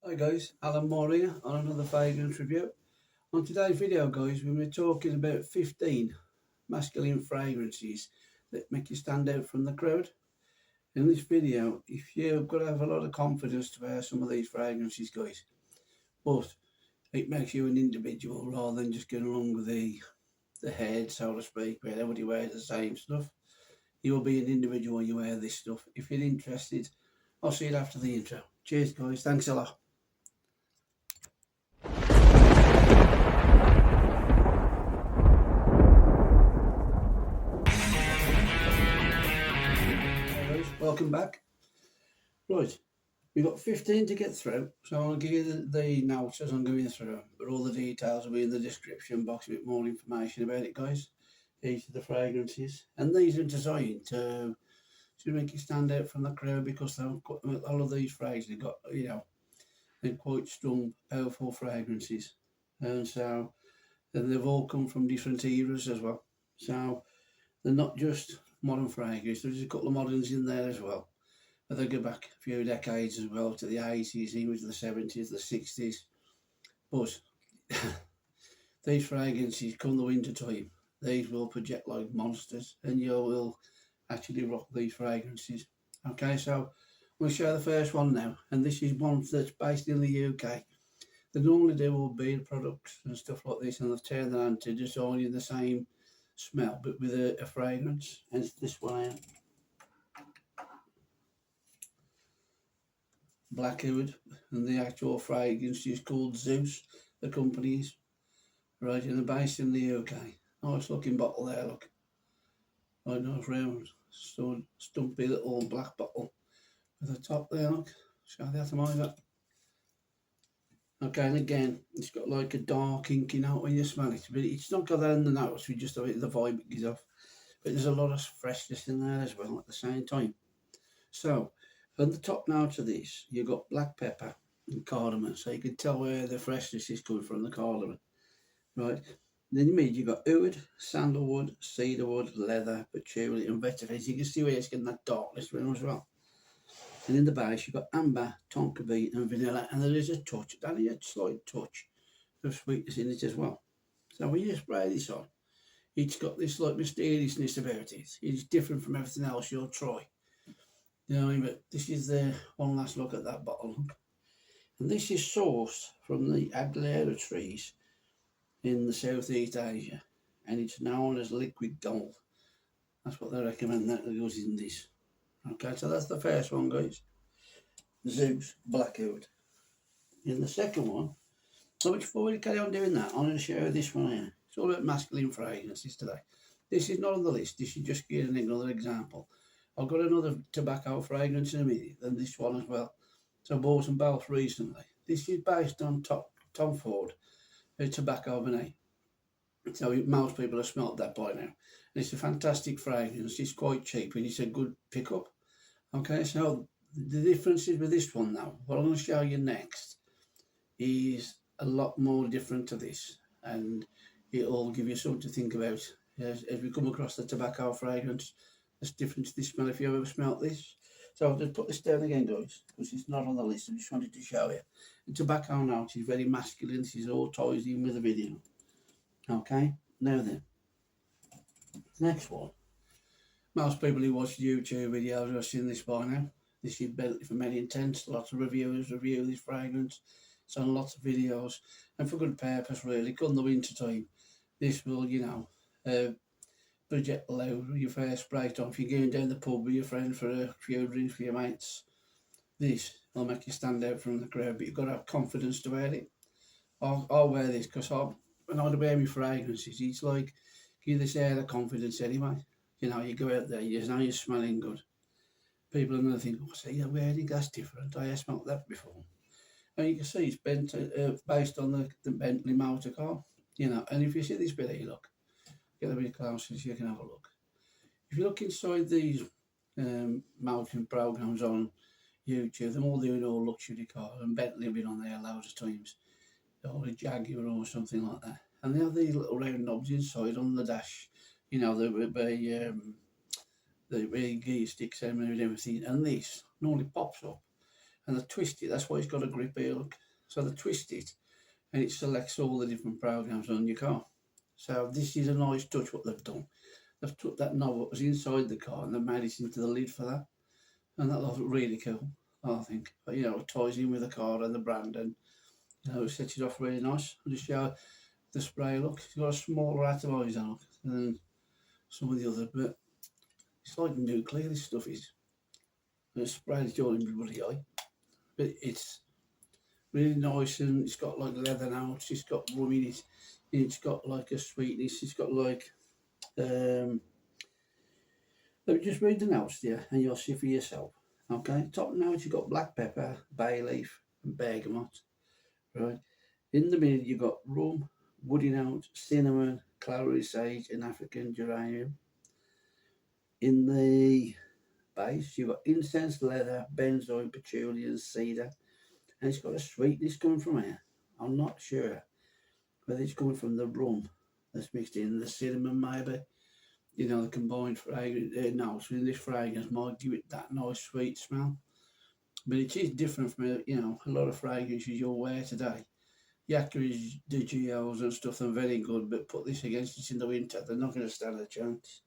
Hi guys, Alan Moore here on another fragrance review. On today's video guys, we're talking about 15 masculine fragrances that make you stand out from the crowd. In this video, if you've got to have a lot of confidence to wear some of these fragrances guys, but it makes you an individual rather than just going along with the head, so to speak, where everybody wears the same stuff. You'll be an individual when you wear this stuff. If you're interested, I'll see you after the intro. Cheers guys, thanks a lot. Welcome back. Right, we've got 15 to get through, so I'll give you the notes as I'm going through, but all the details will be in the description box, a bit more information about it, guys. Each of the fragrances, and these are designed to make you stand out from the crowd because all of these fragrances have got, they're quite strong, powerful fragrances, and so then they've all come from different eras as well. So they're not just modern fragrances, there's a couple of moderns in there as well. But they go back a few decades as well, to the 80s, even to the 70s, the 60s. But these fragrances, come the winter time, these will project like monsters, and you will actually rock these fragrances. Okay, so I'm going to show the first one now, and this is one that's based in the UK. They normally do all beard products and stuff like this, and they've turned that into just only the same smell, but with a fragrance, and it's this one here. Blackwood, and the actual fragrance is called Zeus, the company's. Right, and they're based in the UK. Nice looking bottle there, look. Right, nice round, stumpy little black bottle with the top there, look. Show the atomizer. Okay, and again, it's got like a dark inky note when you smell it, but it's not got that in the notes, we just have it, the vibe it gives off. But there's a lot of freshness in there as well at the same time. So, on the top notes of this, you've got black pepper and cardamom, so you can tell where the freshness is coming from, the cardamom, right? Then you've got oud, sandalwood, cedarwood, leather, patchouli, and vetiver. You can see where it's getting that darkness from as well. And in the base, you've got amber, tonka bean, and vanilla, and there is a touch, only a slight touch of sweetness in it as well. So when you spray this on, it's got this like mysteriousness about it. It's different from everything else you'll try. You know what I mean? But this is the one last look at that bottle. And this is sourced from the Aglera trees in the Southeast Asia, and it's known as liquid gold. That's what they recommend that goes in this. Okay, so that's the first one, guys. Zeus Blackwood. In the second one, so before we carry on doing that, I'm going to show you this one here. It's all about masculine fragrances today. This is not on the list. This is just giving another example. I've got another tobacco fragrance in a minute, and this one as well. So I bought them both recently. This is based on Tom Ford, a tobacco vanille. So most people have smelt that by now. And it's a fantastic fragrance. It's quite cheap and it's a good pickup. Okay, so the differences with this one now, what I'm going to show you next is a lot more different to this, and it'll give you something to think about as we come across the tobacco fragrance. There's different to this smell if you ever smelt this. So I'll just put this down again, guys, because it's not on the list. I just wanted to show you. The tobacco note is very masculine. This is all ties in with the video. Okay, now then, next one. Most people who watch YouTube videos have seen this by now. This is Bentley for many intents. Lots of reviewers review this fragrance. It's on lots of videos, and for good purpose, really. Come the winter time, this will, project loud when you first spray it on. If you're going down the pub with your friend for a few drinks with your mates, this will make you stand out from the crowd, but you've got to have confidence to wear it. I'll wear this because when I wear my fragrances, it's like give this air of confidence anyway. You know, you go out there, you know you're smelling good. People are going to think, oh, see, you're wearing that's different. I have smelt that before. And you can see it's based on the Bentley motor car, you know. And if you see this bit here, look, get a bit closer so you can have a look. If you look inside these mountain programs on YouTube, they're all doing all luxury cars, and Bentley have been on there loads of times, or a Jaguar or something like that. And they have these little round knobs inside on the dash, you know, the gear sticks out and everything. And this normally pops up, and the twist it. That's why it's got a grip here. Look, so they twist it, and it selects all the different programs on your car. So this is a nice touch what they've done. They've took that knob that was inside the car and they've made it into the lid for that, and that looks really cool. I think, but, it ties in with the car and the brand, and it sets it off really nice. I'll just show the spray look. It's got a smaller atomizer look than some of the others, but it's like nuclear. This stuff is. It's sprayed it all in everybody's eye, but it's really nice, and it's got like leather notes. It's got rum in it. It's got like a sweetness. It's got like let me just read the notes there, and you'll see for yourself. Okay, top notes you've got black pepper, bay leaf, and bergamot. Right. In the middle you've got rum, woody notes, cinnamon, clary sage, and African geranium. In the base you've got incense, leather, benzoin, patchouli, and cedar, and it's got a sweetness coming from here. I'm not sure whether it's coming from the rum that's mixed in, the cinnamon maybe. The combined fragrance notes in this fragrance might give it that nice sweet smell. But it is different from a lot of fragrances you'll wear today. Yaki's, the Geos and stuff, they're very good, but put this against it in the winter, they're not going to stand a chance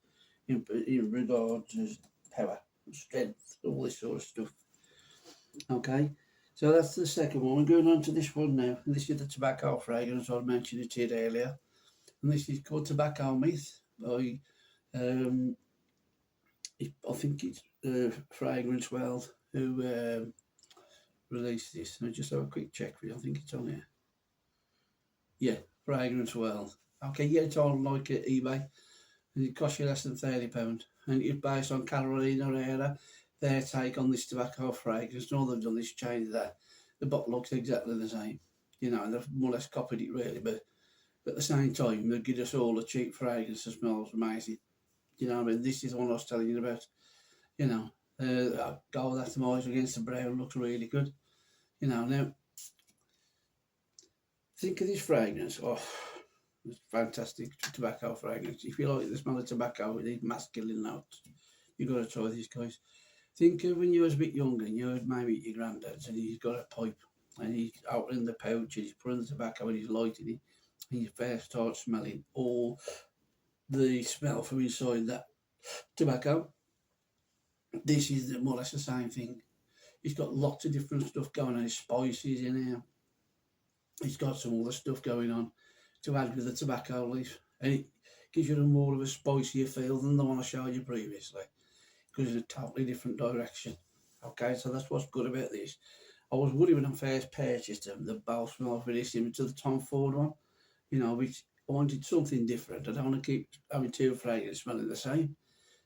in regards to power, strength, all this sort of stuff. Okay, so that's the second one. We're going on to this one now. And this is the tobacco fragrance. I mentioned it here earlier. And this is called Tobacco Myth by, I think it's Fragrance World who released this. Let me just have a quick check for you. I think it's on here. Yeah, Fragrance World. Okay, yeah, it's on like eBay. And it costs you less than £30. And it's based on Carolina Herrera, their take on this tobacco fragrance. And all they've done is change that. The bottle looks exactly the same. And they've more or less copied it really, but at the same time, they give us all a cheap fragrance that smells amazing. This is the one I was telling you about. Gold atomizer against the brown looks really good. Now, think of this fragrance. Oh, it's fantastic tobacco fragrance. If you like the smell of tobacco with these masculine notes, you've got to try these guys. Think of when you was a bit younger and you was maybe at your granddad's and he's got a pipe and he's out in the pouch and he's putting the tobacco and he's lighting it and you first start smelling all the smell from inside that tobacco. This is more or less the same thing. It's got lots of different stuff going on. There's spices in here. It's got some other stuff going on to add with the tobacco leaf, and it gives you a more of a spicier feel than the one I showed you previously, because it's a totally different direction. Okay, so that's what's good about this. I was worried when I first purchased them, the both smell very similar to the Tom Ford one, which I wanted something different. I don't want to keep having two fragrances smelling the same.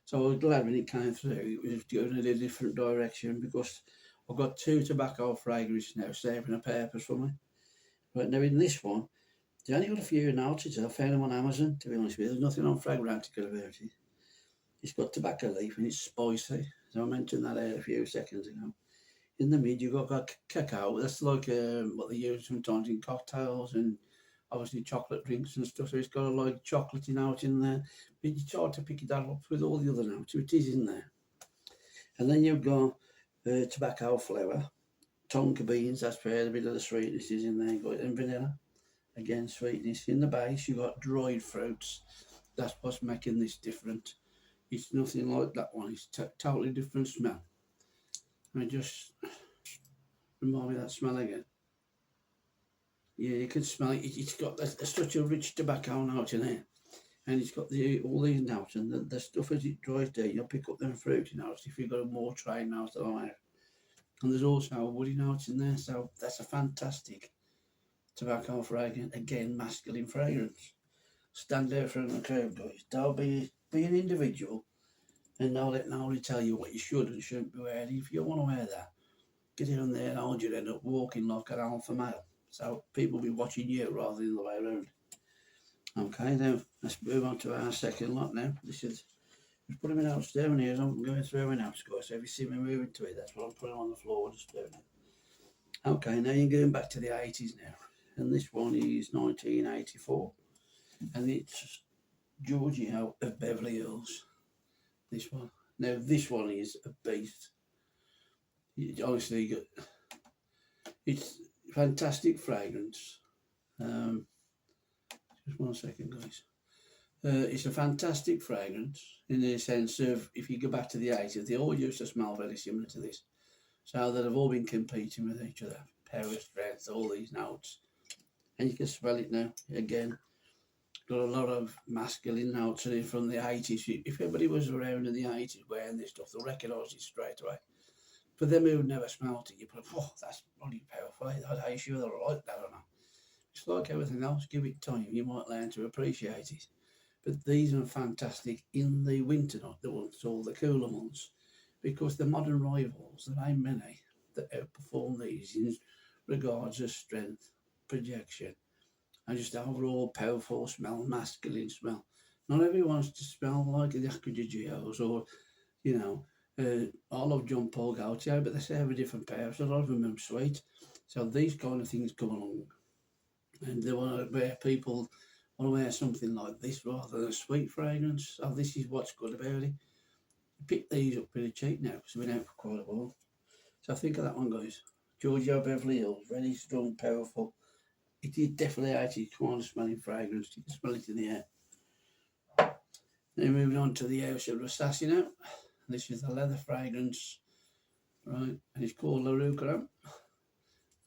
So I was glad when it came through, it was going in a different direction, because I've got two tobacco fragrances now serving a purpose for me. But now in this one, they only got a few notes. I found them on Amazon, to be honest with you. There's nothing on Fragrantica about it. It's got tobacco leaf and it's spicy. So I mentioned that a few seconds ago. In the mid, you've got cacao. That's like what they use sometimes in cocktails and obviously chocolate drinks and stuff. So it's got a like chocolatey note in there. But it's hard to pick it up with all the other notes. So it is in there. And then you've got tobacco flower, tonka beans. That's where a bit of the sweetness is in there. You've got and vanilla. Again, sweetness. In the base, you've got dried fruits. That's what's making this different. It's nothing like that one. It's totally different smell. I just remind me of that smell again. Yeah, you can smell it. It's got such a rich tobacco note in it. And it's got all these notes. And the stuff as it dries down, you'll pick up them fruity notes if you've got a more trained note than I have. And there's also a woody note in there. So that's a fantastic tobacco fragrance. Again, masculine fragrance. Stand out from the crowd, guys. Don't be an individual and don't let nobody tell you what you should and shouldn't be wearing. If you want to wear that, get in there and hold you end up walking like an alpha male. So people will be watching you rather than the way around. Okay, now let's move on to our second lot now. This is just putting my notes down here as I'm going through my notes, guys. So if you see me moving to it, that's what I'm putting on the floor, just doing it. Okay, now you're going back to the 80s now. And this one is 1984. And it's Giorgio of Beverly Hills. This one. Now, this one is a beast. Honestly, It's fantastic fragrance. Um, just 1 second, guys. It's a fantastic fragrance in the sense of if you go back to the 80s, they all used to smell very similar to this. So that have all been competing with each other. Power, strength, all these notes. And you can smell it now. Again, got a lot of masculine notes in it from the 80s. If everybody was around in the 80s wearing this stuff, they'll recognise it straight away. For them who never smelt it, you put, oh, that's bloody powerful. I'm sure they'll like that or not. It's like everything else, give it time, you might learn to appreciate it. But these are fantastic in the winter, not the ones, or the cooler months, because the modern rivals, there ain't many that outperform these in regards of strength, projection, and just overall powerful smell, masculine smell. Not everyone wants to smell like the Acadgios or, you know, I love John Paul Gaultier, but they say have a different pair, so a lot of them are sweet. So these kind of things come along, and they want to wear people want to wear something like this rather than a sweet fragrance. So this is what's good about it. Pick these up pretty cheap now because we've been out for quite a while. So think of that one, guys. Giorgio Beverly Hills, very strong, powerful. It is definitely actually kind of smelling fragrance. You can smell it in the air. Now moving on to the House of Versace now. This is the leather fragrance, right? And it's called La Rucra.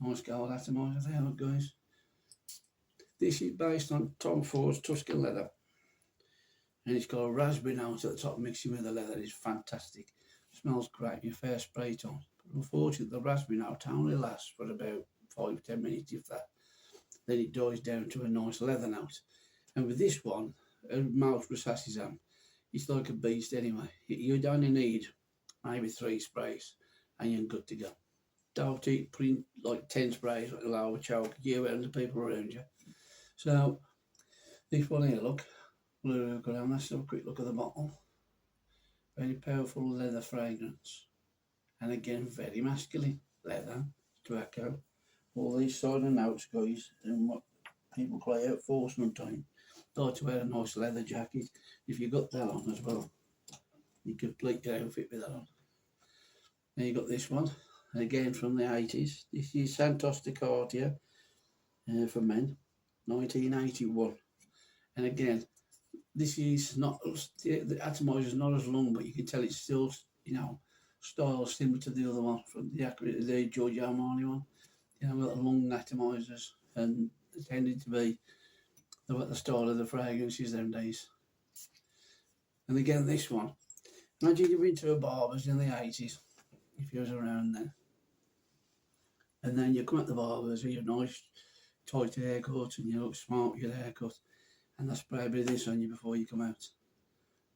Nice gold atomizer there, look, guys. This is based on Tom Ford's Tuscan leather. And it's got a raspberry note at the top mixing with the leather. It's fantastic. Smells great in your first spray time. But unfortunately, the raspberry note only lasts for about 5-10 minutes, if that. Then it dies down to a nice leather note. And with this one, Miles Versace's on, it's like a beast anyway. You only need maybe 3 sprays and you're good to go. Don't eat putting like 10 sprays like will overchoke you and the people around you. So this one here, look. Let's have a quick look at the bottle. Very powerful leather fragrance. And again, very masculine. Leather, tobacco. All these sort of notes, guys, and what people cry out for sometimes. Like to wear a nice leather jacket. If you got that on as well, you complete your outfit with that on. Then you got this one, again from the 80s. This is Santos de Cardia for men, 1981. And again, this is not, the atomizer is not as long, but you can tell it's still, style similar to the other one from the Giorgio Armani one. With the long atomizers, and they tended to be the style of the fragrances them days. And again, this one. Imagine you've been to a barber's in the 80s, if you was around then. And then you come at the barber's with your nice tight haircut and you look smart with your haircut, and they spray a bit of this on you before you come out.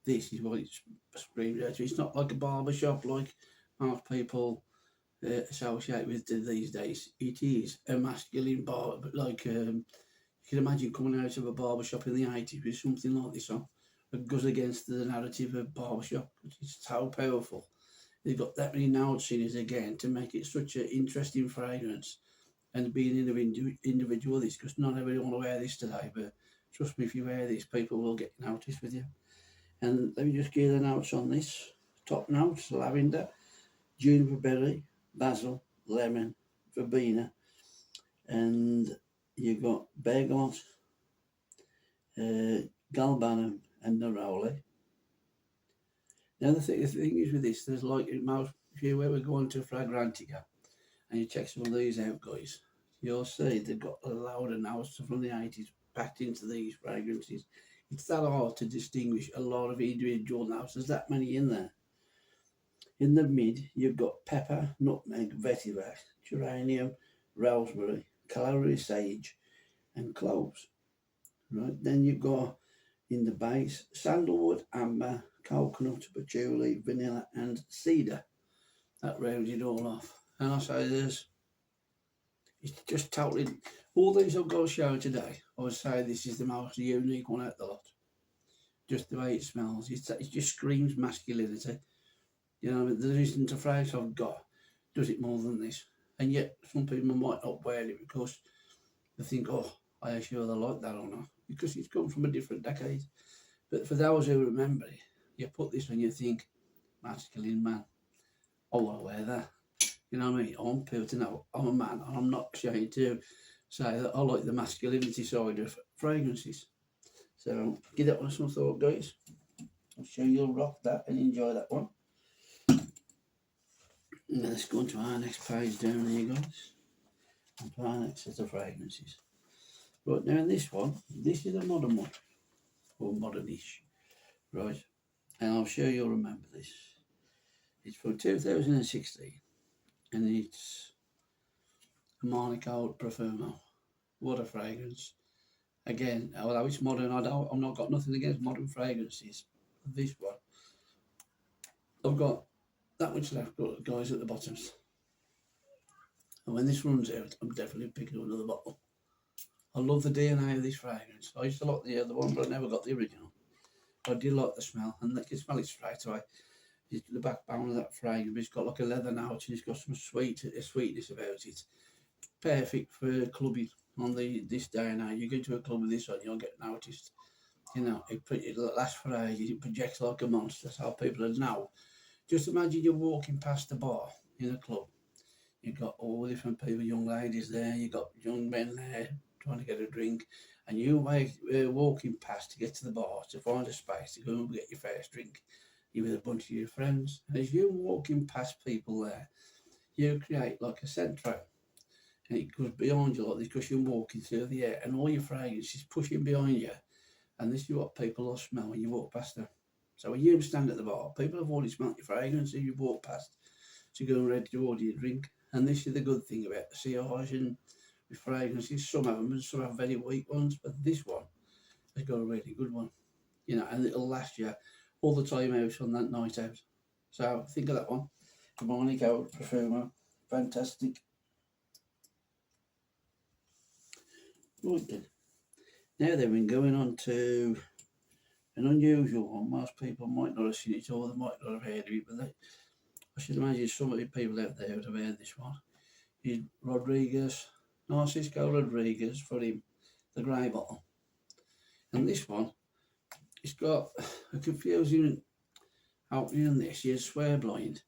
This is what it's sprayed out. It's not like a barber shop like most people associate with these days. It is a masculine barber, like you can imagine coming out of a barber shop in the 80s with something like this on. It goes against the narrative of barbershop, which is so powerful. They've got that many notes in it again to make it such an interesting fragrance and be an individual this, because not everybody want to wear this today, but trust me, if you wear this, people will get noticed with you. And let me just give the notes on this. Top notes: lavender, juniper berry, basil, lemon, verbena, and you've got bergamot, galbanum, and neroli. Now the thing is with this, there's like if you ever go into Fragrantica and you check some of these out, guys, you'll see they've got a load of notes from the 80s packed into these fragrances. It's that hard to distinguish a lot of individual notes. There's that many in there. In the mid, you've got pepper, nutmeg, vetiver, geranium, rosemary, clary sage, and cloves. Right, then you've got in the base sandalwood, amber, coconut, patchouli, vanilla, and cedar. That rounds it all off. And I say it's just totally, all these I've got to show today, I would say this is the most unique one out the lot. Just the way it smells, it just screams masculinity. There isn't a phrase I've got does it more than this. And yet some people might not wear it because they think, oh, I actually either like that or not, because it's come from a different decade. But for those who remember it, you put this on, you think, masculine man, I want to wear that. You know what I mean? I want people to know I'm a man and I'm not ashamed to say that I like the masculinity side of fragrances. So give that one some thought, guys. I'm sure you'll rock that and enjoy that one. Now let's go on to our next page down here, guys. And to our next set of fragrances. Right, now in this one, this is a modern one, or modernish, right? And I'm sure you'll remember this. It's from 2016, and it's Harmonic Old Proferma. What a fragrance. Again, although it's modern, I've not got nothing against modern fragrances. This one, I've got that much left, guys, at the bottoms. And when this runs out, I'm definitely picking up another bottle. I love the DNA of this fragrance. I used to like the other one, but I never got the original. I did like the smell, and I can smell it straight away. It's the backbone of that fragrance. It's got like a leather note, and it's got some sweetness about it. Perfect for clubbing on this day and age. You go to a club with this on, you'll get noticed. You know, it lasts for ages. It projects like a monster. That's how people are now. Just imagine you're walking past the bar in a club. You've got all different people, young ladies there. You've got young men there trying to get a drink, and you walking past to get to the bar to find a space to go and get your first drink. You're with a bunch of your friends, and as you're walking past people there, you create like a scent trail, and it goes behind you like this because you're walking through the air, and all your fragrance is pushing behind you, and this is what people will smell when you walk past them. So when you stand at the bar, people have already smelt your fragrance as you walk past to go and ready to order your drink. And this is the good thing about the CRs and with fragrances. Some have them and some have very weak ones, but this one has got a really good one, you know, and it'll last you all the time out on that night out. So think of that one. Harmonic Old Proferma, fantastic. Right then. Now then, we're going on to an unusual one. Most people might not have seen it or they might not have heard of it, but I should imagine some of the people out there would have heard this one. Is Narcisco Rodriguez for him, the grey bottle. And this one, it's got a confusing opening on this. You swear blind.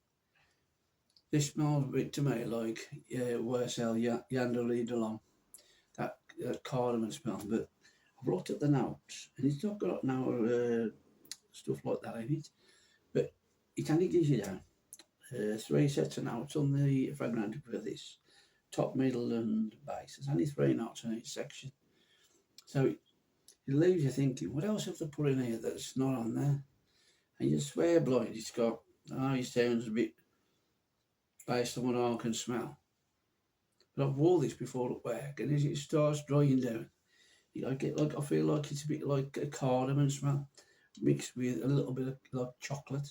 This smells a bit to me like Wurzel Yandered Along, that cardamom smell. But I've looked at the notes and it's not got no stuff like that in it. But it only gives you down 3 sets of notes on the fragrantic for this. Top, middle and base. There's only 3 notes in each section. So it leaves you thinking, what else have they put in here that's not on there? And you swear blind, it's got, it sounds a bit based on what I can smell. But I've wore this before at work, and as it starts drying down, I feel like it's a bit like a cardamom smell mixed with a little bit of like chocolate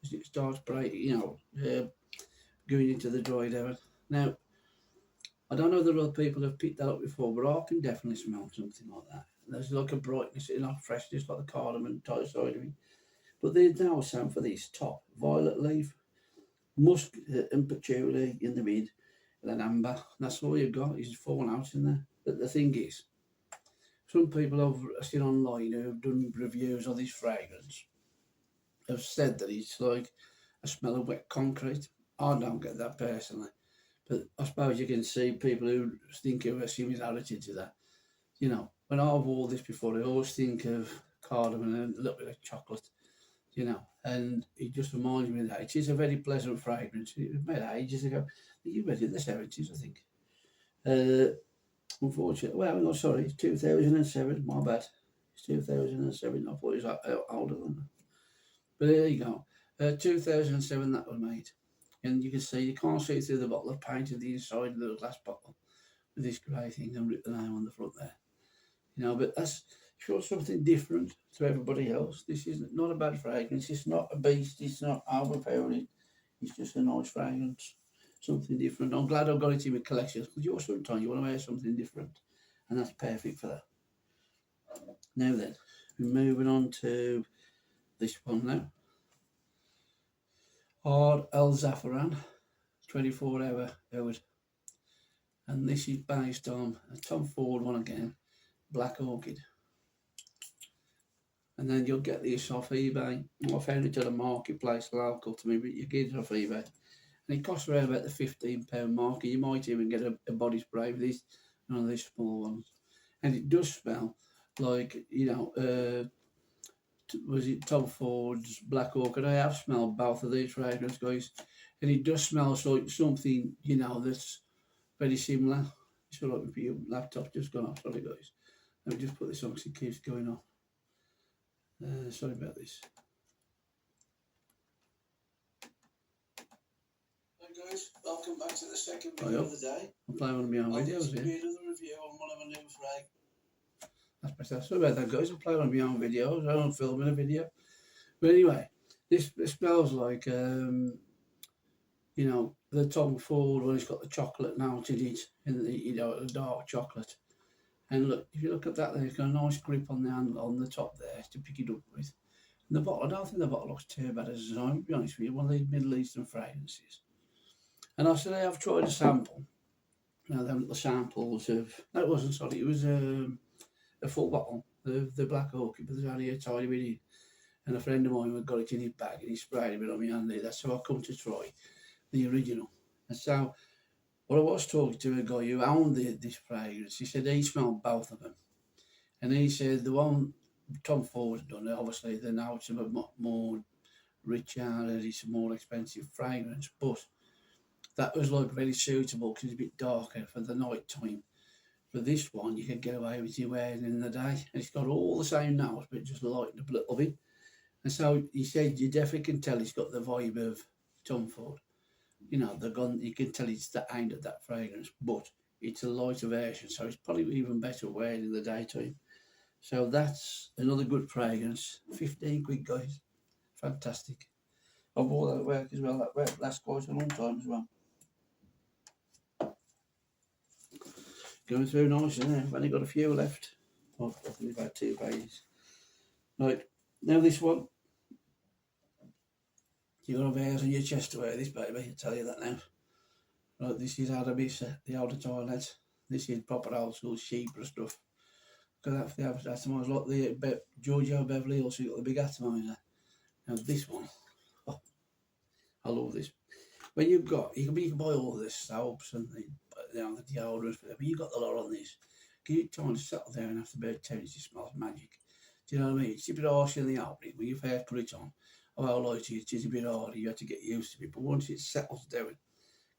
as it starts breaking, going into the dry down. Now, I don't know whether other people have picked that up before, but I can definitely smell something like that. There's like a brightness, freshness, like the cardamom type side of it. But there's now a sound for this top violet leaf, musk and patchouli in the mid, and then amber. That's all you've got is 4 notes in there. But the thing is, some people I've seen online who have done reviews of this fragrance have said that it's like a smell of wet concrete. I don't get that personally. But I suppose you can see people who think of a similarity to that. You know, when I've wore this before, I always think of cardamom and a little bit of chocolate, and it just reminds me of that. It is a very pleasant fragrance. It was made ages ago. You made it in the 70s, I think. Unfortunately, well, no, sorry, it's 2007, my bad. It's 2007, I thought it was older than that. But there you go. 2007 that was made. And you can see, you can't see through the bottle. I've painted the inside of the glass bottle with this grey thing and written the name on the front there. But that's sure something different to everybody else. This is not a bad fragrance. It's not a beast. It's not overpowering. It's just a nice fragrance. Something different. I'm glad I've got it in my collection because sometimes you want to wear something different. And that's perfect for that. Now then, we're moving on to this one now. Hard El Zaffaran, 24 hours. And this is based on a Tom Ford one again, Black Orchid. And then you'll get this off eBay. I found it at a marketplace local to me, but you get it off eBay. And it costs around about the £15 mark. And you might even get a body spray with this, one of these small ones. And it does smell like, was it Tom Ford's Black Orchid? I have smelled both of these fragrances, guys. And it does smell like something, that's very similar. It's all right, your laptop just gone off. Sorry, guys. Let me just put this on because it keeps going off. Sorry about this. Hi guys, welcome back to the second video of the day. I'm playing one of my own videos here. Another review on one of my new frag. That's better. Sorry about that, guys. I'm playing one of my own videos. I don't film in a video. But anyway, this smells like the Tom Ford one. It's got the chocolate note in it, and the dark chocolate. And look, if you look at that, there, it's got a nice grip on the handle on the top there to pick it up with. And the bottle, I don't think the bottle looks too bad as a design, to be honest with you. One of these Middle Eastern fragrances. And I said, I've tried a sample. Them little samples of, no, it wasn't, sorry, it was a full bottle of the Black Orchid, but there's only a tiny bit in. And a friend of mine had got it in his bag and he sprayed it on my hand there. That's how I come to try the original. And so, I was talking to a guy who owned this fragrance. He said he smelled both of them. And he said the one Tom Ford's done, obviously, then now it's a bit more richer, it's a more expensive fragrance. But that was like very suitable because it's a bit darker for the night time. For this one, you can get away with you wearing in the day. And it's got all the same notes, but just lightened up a little bit. And so he said you definitely can tell it's got the vibe of Tom Ford. The gun, you can tell it's aimed at that fragrance, but it's a lighter version, so it's probably even better wearing in the daytime. So that's another good fragrance. 15 quid, guys. Fantastic. I bought that at work as well. That lasts quite a long time as well. Going through nice, isn't it? I've only got a few left. I think about 2 pages. Right, now this one. You've got to have hairs on your chest to wear this, baby, I tell you that now. Right, this is Aramis, the outer toilet. This is proper old school sheeper stuff. Look at that for the atomizer, like the Giorgio Beverly also got the big atomizer. Now this one, oh, I love this. When you can buy all this soaps and the deodorants, but you've got the lot on this. Give it time to settle down after bedtime, it smells magic. Do you know what I mean? It's a bit harsh in the opening when you first put it on. Oh, I like it, it's a bit hard, you have to get used to it. But once it settles down,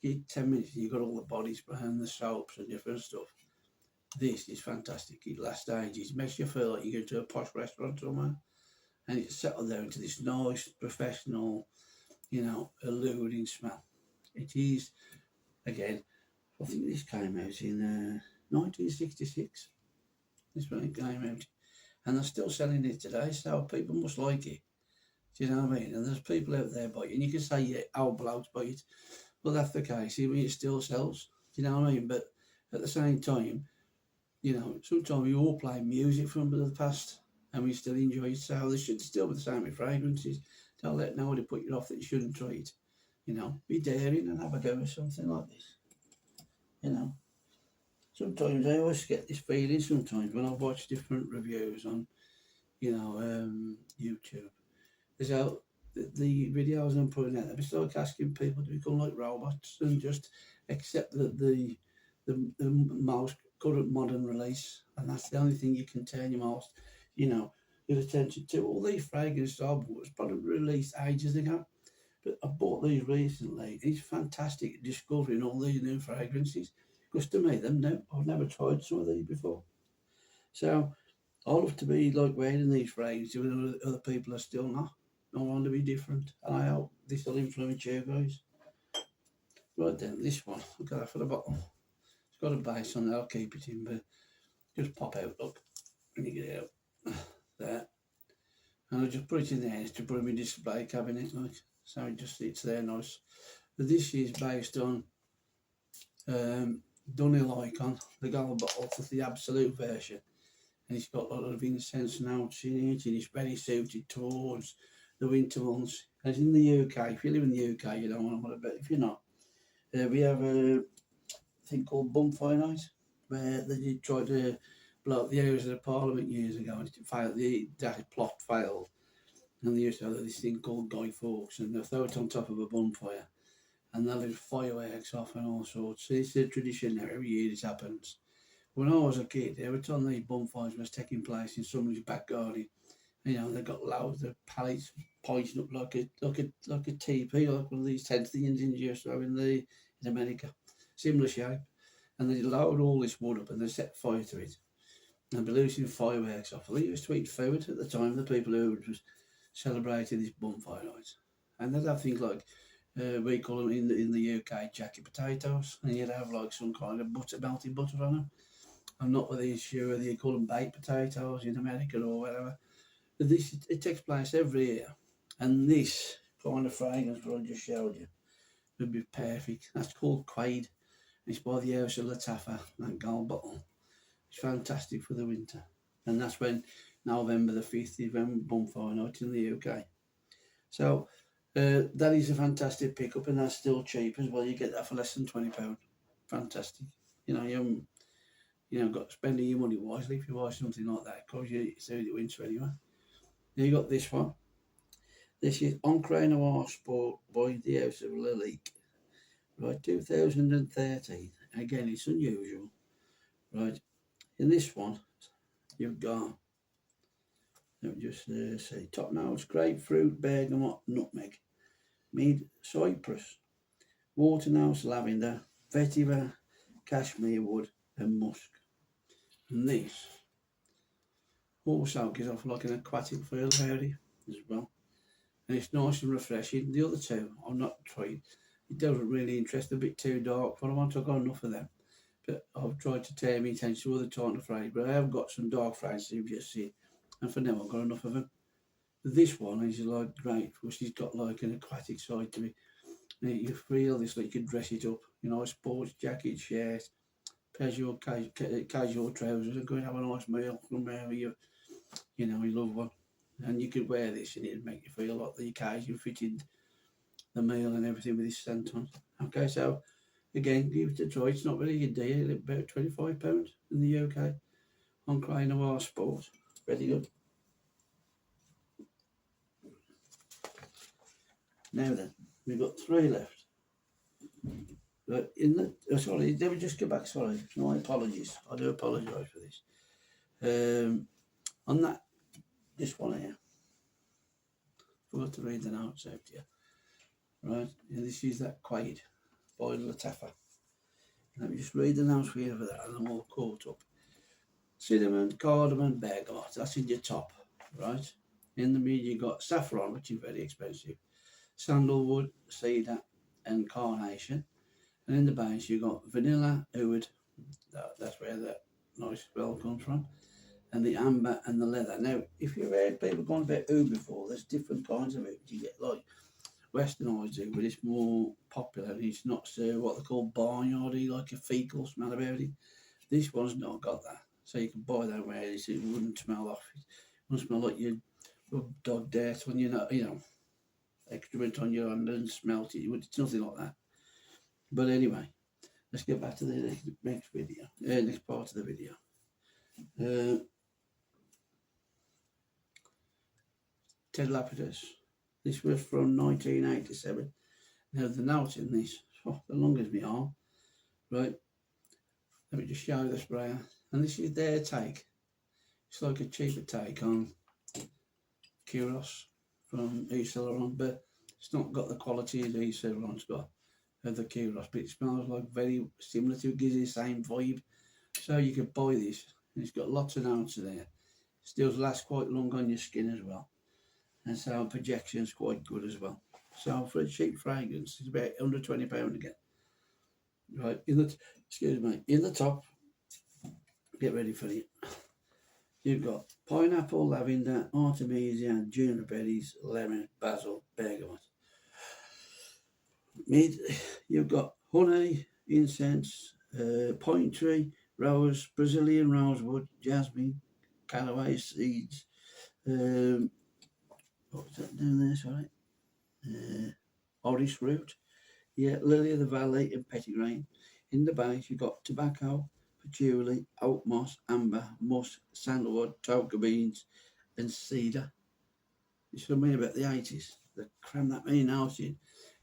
give it 10 minutes and you've got all the body spray and the soaps and different stuff. This is fantastic. It lasts ages. It makes you feel like you go to a posh restaurant somewhere. And it's settled down to this nice, professional, alluring smell. It is, again, I think this came out in 1966. This one came out. And they're still selling it today, so people must like it. Do you know what I mean? And there's people out there buying it. And you can say, yeah, old blokes buy it. Well, that's the case. I mean, it still sells. Do you know what I mean? But at the same time, sometimes we all play music from the past and we still enjoy it. So they should still be the same with fragrances. Don't let nobody put you off that you shouldn't try it. Be daring and have a go at something like this. Sometimes I always get this feeling sometimes when I watch different reviews on, YouTube. There's the videos I'm putting out, it's like asking people to become like robots and just accept that the most current modern release, and that's the only thing you can turn your attention to. All these fragrances I bought was probably released ages ago, but I bought these recently. It's fantastic discovering all these new fragrances, because to me, I've never tried some of these before. So I love to be like wearing these fragrances when other people are still not. I want to be different, and I hope this will influence you guys. Right then, this one, look at that for the bottle. It's got a base on there, I'll keep it in, but just pop out, look, when you get it out. There. And I'll just put it in there, it's to put it in my display cabinet, like, so it just sits there nice. But this is based on Dunhill Icon, the gold bottle, it's the absolute version. And it's got a lot of incense notes in it, and it's very suited towards the winter months. As in the UK, if you live in the UK, you don't want to, but if you're not, we have a thing called Bonfire Night, where they did try to blow up the areas of the Parliament years ago, and it failed, that plot failed. And they used to have this thing called Guy Fawkes, and they throw it on top of a bonfire. and they'll have fireworks off and all sorts. So it's a tradition now, every year this happens. When I was a kid, every time these bonfires was taking place in somebody's back garden, they got loads of pallets pointing up like a teepee, like one of these tent things in US in America, similar shape, and they load all this wood up and they set fire to it and be losing fireworks off. They used to eat food at the time. The people who was celebrating this bonfire night, and they'd have things like we call them in the UK jacket potatoes, and you'd have like some kind of melted butter on them. I'm not really sure whether you call them baked potatoes in America or whatever. But it takes place every year, and this kind of fragrance what I just showed you would be perfect. That's called Quaid. It's by the House of Lataffa, that gold bottle. It's fantastic for the winter, and that's when November the 5th is when bonfire night in the UK. So that is a fantastic pickup, and that's still cheap as well. You get that for less than £20. Fantastic. Got spending your money wisely if you buy something like that because you through the winter anyway. Then you got this one. This is Encre Noir Sport by the House of Lalique. Right, 2013. Again, it's unusual. Right, in this one, you've got, let me just say, top notes, grapefruit, bergamot, nutmeg, mead, cypress, waterhouse, lavender, vetiver, cashmere wood, and musk. And this also gives off like an aquatic feel about it as well. And it's nice and refreshing. The other two, I'm not tried. It doesn't really interest, a bit too dark for them. I've got enough of them. But I've tried to tear my attention to other type of fragrance. But I have got some dark fragrances you've just seen. And for now, I've got enough of them. But this one is like great because it's got like an aquatic side to it. And you feel this like you can dress it up. A sports jacket, shirt, casual trousers, and go and have a nice meal from wherever you love one. And you could wear this and it'd make you feel like the occasion fitted the meal and everything with this scent on. Okay, so again, give it a try. It's not really a deal, about £25 in the UK on Cray Noir Sport. Very good. Now then, we've got three left. But sorry, let me just go back. Sorry, my apologies. I do apologise for this. On this one here, forgot to read the notes out to you. Right, and this is that Quaid by Lataffa. Let me just read the notes for you for that, and I'm all caught up. Cinnamon, cardamom, bergamot. That's in your top, right? In the middle, you got saffron, which is very expensive, sandalwood, cedar, and carnation. And in the base, you got vanilla, oud. That's where that nice smell comes from. And the amber and the leather. Now, if you've heard people going about oud before, there's different kinds of it. You get like Westernised oud, but it's more popular. It's not so what they call barnyardy, like a fecal smell about it. This one's not got that. So you can buy that where it wouldn't smell off. It wouldn't smell like you rub dog dirt when you're not, excrement on your hand and smelt it. It's nothing like that. But anyway, let's get back to the next video, next part of the video. Ted Lapidus. This was from 1987. Now the notes in this, the longest me arm. Right, let me just show you the sprayer. And this is their take. It's like a cheaper take on Kuros from Yves Saint Laurent, but it's not got the quality that Yves Saint Laurent's got of the Kuros, but it smells like very similar to it, gives you the same vibe. So you could buy this, and it's got lots of notes in there. It still lasts quite long on your skin as well, and so projection's quite good as well. So for a cheap fragrance, it's about £120 again. Right, in the top, get ready for it. You've got pineapple, lavender, artemisia, juniper berries, lemon, basil, bergamot. You've got honey, incense, pine tree, rose, Brazilian rosewood, jasmine, caraway seeds. What was that down there? Sorry. Orris root. Yeah, lily of the valley and petitgrain. In the base, you've got tobacco, patchouli, oak moss, amber, musk, sandalwood, tonka beans, and cedar. It's something about the 80s. They cram that many notes in.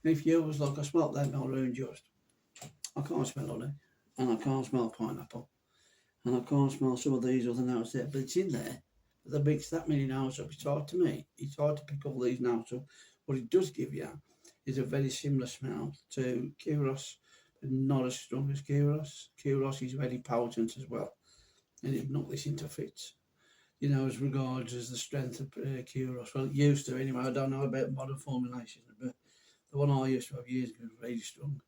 And if you was like, I smelt that maroon just, I can't smell honey, and I can't smell pineapple, and I can't smell some of these other notes there, but it's in there. But they mix that many notes up. It's hard to me. It's hard to pick all these notes up. What it does give you is a very similar smell to Kuros, but not as strong as Kuros. Kuros is very potent as well, and it knocked this into fits. You know, as regards as the strength of Kuros. Well, it used to anyway. I don't know about modern formulations, but the one I used to have years ago was really strong.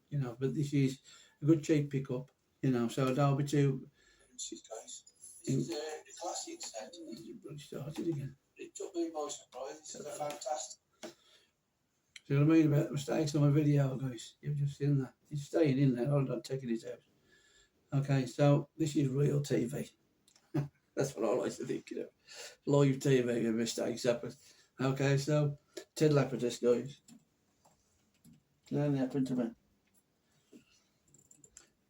You know, but this is a good cheap pickup. You know, so don't be too. Guys, this is a classic set. It started again. It took me by surprise. This is a fantastic. See what I mean about the mistakes on my video, guys? You've just seen that. It's staying in there. I'm not taking it out. Okay, so this is real TV. That's what I like to think, you know. Live TV with mistakes happen. Okay, so Ted Lapidus, guys. That only happened to me.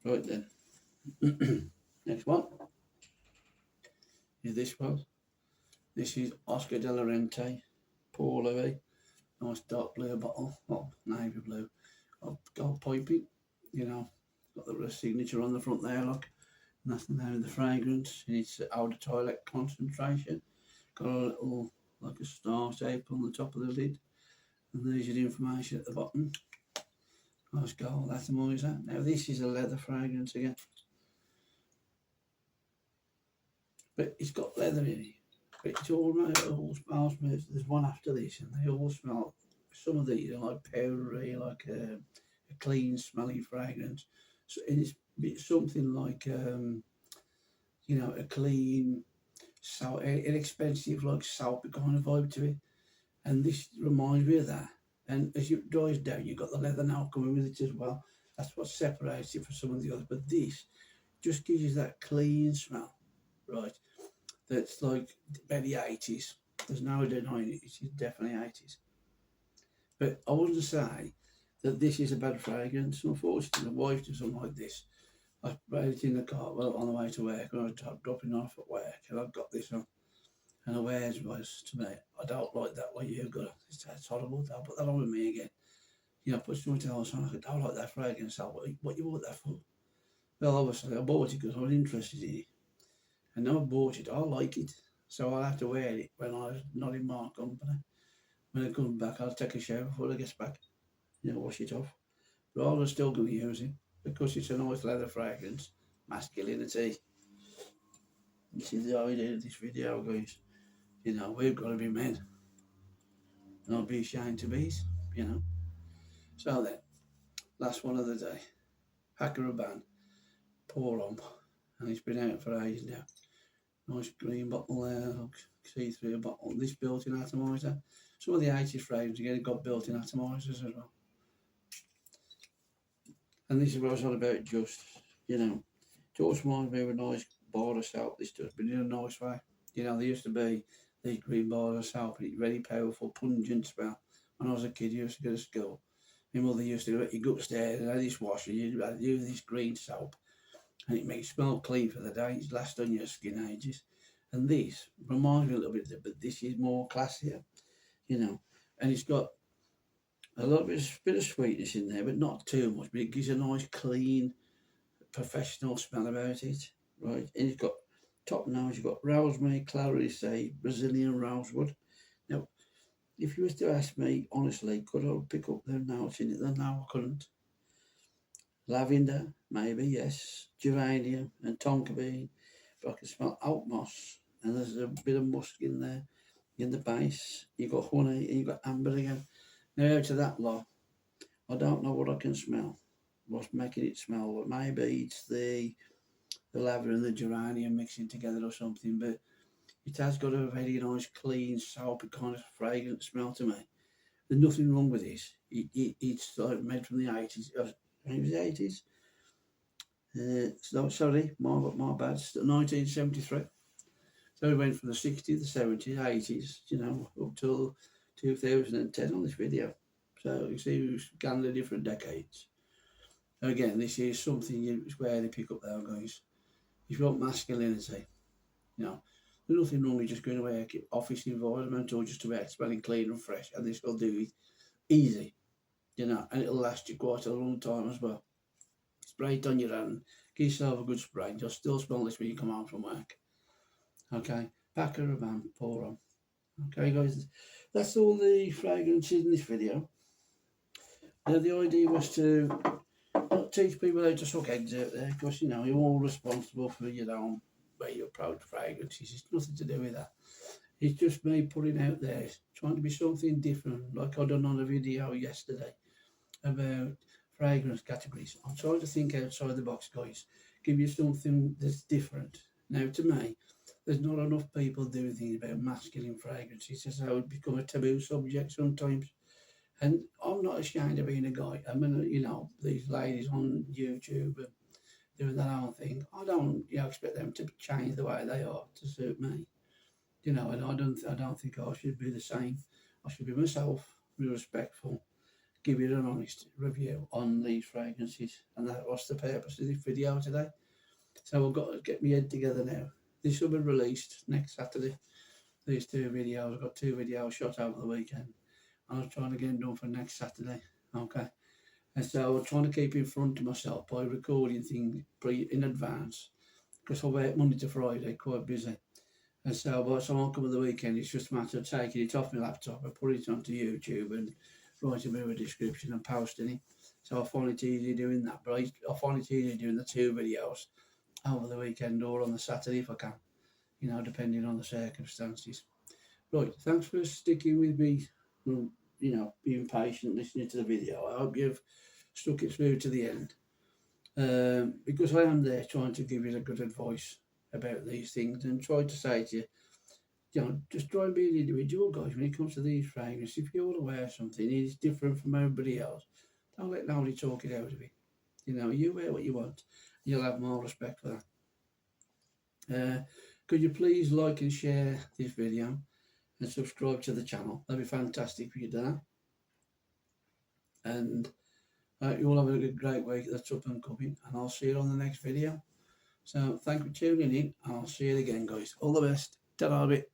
Right then. Next one is this one. This is Oscar de la Renta, Paul Louis. Nice dark blue bottle, well, navy blue. Gold piping, you know. Got the signature on the front there, look. And that's the name of the fragrance. And it's outer toilet concentration. Got a little, like a star shape on the top of the lid. And there's your information at the bottom. Nice gold atomizer. Now this is a leather fragrance again. But it's got leather in it. But it's all smells smooth. There's one after this, and they all smell. Some of these are like powdery, like a clean, smelly fragrance. So it's something like you know, a clean, inexpensive, like soapy kind of vibe to it. And this reminds me of that. And as it dries down, you've got the leather now coming with it as well. That's what separates it from some of the others. But this just gives you that clean smell, right? That's like very 80s. There's no denying it. It's definitely 80s. But I wouldn't say that this is a bad fragrance. Unfortunately, my wife does something like this. I sprayed it in the car on the way to work, and I was dropping off at work, and I've got this on. And the wears was to me, I don't like that what you got. It's horrible. I'll put that on with me again. You know, put something else on. I don't like that fragrance. What you bought that for? Well, obviously, I bought it because I was interested in it. And now I bought it, I like it. So I'll have to wear it when I'm not in my company. When I come back, I'll take a shower before I get back. You know, wash it off. But I'm still going to use it because it's a nice leather fragrance. Masculinity. This is the idea of this video, guys. You know, we've got to be men. Not be ashamed to be, you know. So then, last one of the day. Hacker band. Pour on. And it's been out for ages now. Nice green bottle there, see through a bottle. This built-in atomizer. Some of the 80s frames again got built-in atomizers as well. And this is what I was on about just, you know, just reminds me of a nice bar of soap. This does, but in a nice way. You know, there used to be these green bars of soap, and it's very powerful, pungent smell. When I was a kid, I used to go to school. My mother used to let you go upstairs and have this washer, you'd use this green soap, and it makes you smell clean for the day. It's last on your skin ages. And this reminds me a little bit of it, but this is more classier, you know. And it's got a little bit of sweetness in there, but not too much. But it gives a nice, clean, professional smell about it, right? And it's got top notes. You've got rosemary, clary sage, Brazilian rosewood. Now, if you was to ask me honestly, could I pick up the notes in it? Then no, I couldn't. Lavender, maybe, yes. Geranium and tonka bean. But I can smell oak moss, and there's a bit of musk in there in the base. You've got honey and you've got amber again. Now, out of that lot, I don't know what I can smell. What's making it smell? But maybe it's the lavender and the geranium mixing together or something. But it has got a very nice, clean, soapy kind of fragrant smell to me. There's nothing wrong with this. It's like made from the 80s. Maybe the 80s. No, sorry, my bad. 1973. So we went from the 60s, the 70s, 80s, you know, up till 2010 on this video. So you see we've scanned the different decades. So again, this is something you rarely pick up there, guys. If you want masculinity, you know, there's nothing wrong with just going away office environment or just about smelling clean and fresh, and this will do it easy. you know, and it'll last you quite a long time as well. Spray it on your hand, give yourself a good spray, you'll still smell this when you come home from work. Okay, pack a rub, pour on. Okay, guys, that's all the fragrances in this video. Now, the idea was to not teach people how to suck eggs out there, because, you know, you're all responsible for your own way you approach fragrances. It's nothing to do with that. It's just me putting out there, trying to be something different, like I done on a video yesterday about fragrance categories. I'm trying to think outside the box, guys. Give you something that's different. Now, to me, there's not enough people doing things about masculine fragrances. That's how it become a taboo subject sometimes. And I'm not ashamed of being a guy. I mean, you know, these ladies on YouTube and doing their own thing. I don't, you know, expect them to change the way they are to suit me. You know, and I don't think I should be the same. I should be myself, be respectful, give you an honest review on these fragrances, and that was the purpose of this video today. So I've got to get my head together now. This will be released next Saturday. These two videos, I've got two videos shot over the weekend. I was trying to get them done for next Saturday. Okay. And so I'm trying to keep in front of myself by recording things in advance, because I work Monday to Friday, quite busy. And so by the time I come on the weekend, it's just a matter of taking it off my laptop and putting it onto YouTube and writing a bit of a description and posting it. So I find it easy doing that. But I find it easy doing the two videos over the weekend or on the Saturday if I can, you know, depending on the circumstances. Right, thanks for sticking with me, you know, being patient, listening to the video. I hope you've stuck it through to the end. Because I am there trying to give you a good advice about these things and try to say to you, you know, just try and be an individual, guys, when it comes to these fragrances. If you want to wear something, it's different from everybody else. Don't let nobody talk it out of you. You know, you wear what you want. You'll have more respect for that. Could you please like and share this video and subscribe to the channel? That'd be fantastic for you to do that. And you all have a great week that's up and coming, and I'll see you on the next video. So thank you for tuning in, and I'll see you again, guys. All the best. Ta-ra, bit.